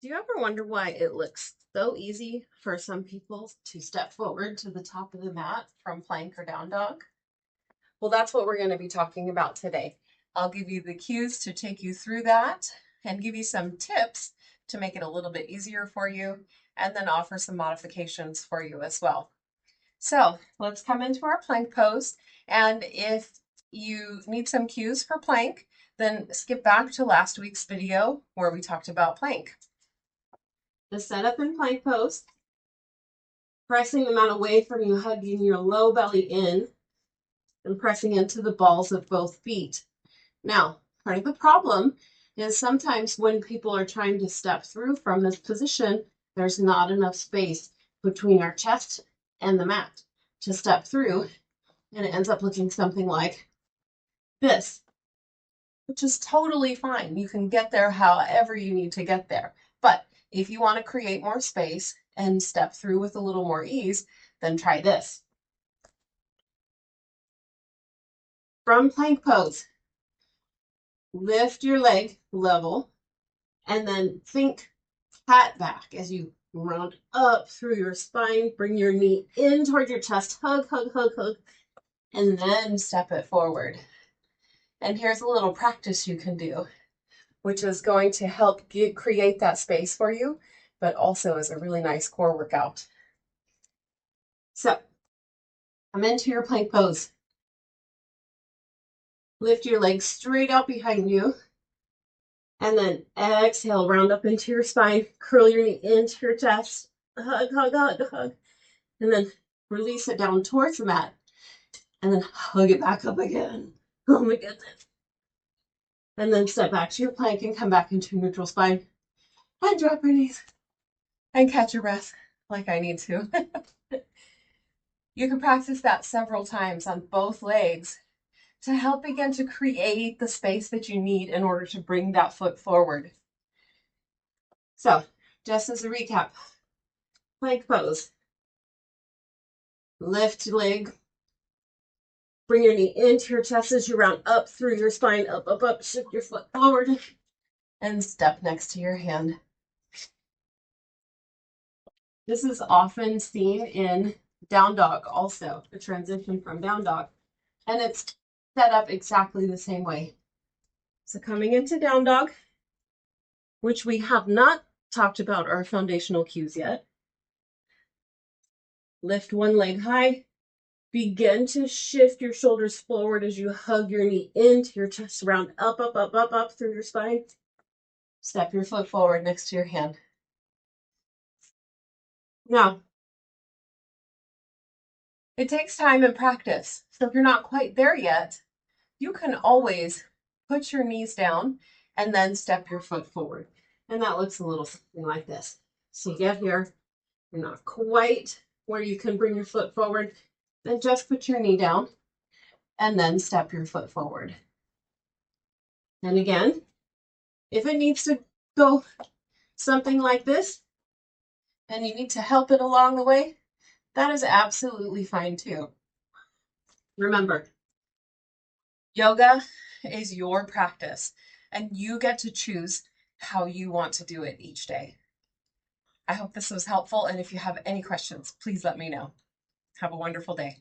Do you ever wonder why it looks so easy for some people to step forward to the top of the mat from plank or down dog? Well, that's what we're going to be talking about today. I'll give you the cues to take you through that and give you some tips to make it a little bit easier for you, and then offer some modifications for you as well. So let's come into our plank pose. And if you need some cues for plank, then skip back to last week's video where we talked about plank. The setup in plank pose, pressing the mat away from you, hugging your low belly in, and pressing into the balls of both feet. Now, part of the problem is sometimes when people are trying to step through from this position, there's not enough space between our chest and the mat to step through, and it ends up looking something like this, which is totally fine. You can get there however you need to get there. But if you want to create more space and step through with a little more ease, then try this. From plank pose, lift your leg level, and then think cat back as you round up through your spine. Bring your knee in toward your chest, hug, hug, hug, hug, and then step it forward. And here's a little practice you can do, which is going to help create that space for you, but also is a really nice core workout. So, come into your plank pose. Lift your legs straight out behind you, and then exhale, round up into your spine, curl your knee into your chest, hug, hug, hug, hug, and then release it down towards the mat, and then hug it back up again. Oh my goodness. And then step back to your plank and come back into neutral spine, and drop your knees, and catch your breath like I need to. You can practice that several times on both legs to help begin to create the space that you need in order to bring that foot forward. So, just as a recap, plank pose. Lift your leg. Bring your knee into your chest as you round up through your spine, up, up, up, shift your foot forward, and step next to your hand. This is often seen in down dog also, the transition from down dog. And it's set up exactly the same way. So coming into down dog, which we have not talked about our foundational cues yet. Lift one leg high. Begin to shift your shoulders forward as you hug your knee into your chest, round up, up, up, up, up through your spine. Step your foot forward next to your hand. Now, it takes time and practice. So if you're not quite there yet, you can always put your knees down and then step your foot forward. And that looks a little something like this. So you get here, you're not quite where you can bring your foot forward, then just put your knee down and then step your foot forward. And again, if it needs to go something like this and you need to help it along the way, that is absolutely fine too. Remember, yoga is your practice and you get to choose how you want to do it each day. I hope this was helpful, and if you have any questions, please let me know. Have a wonderful day.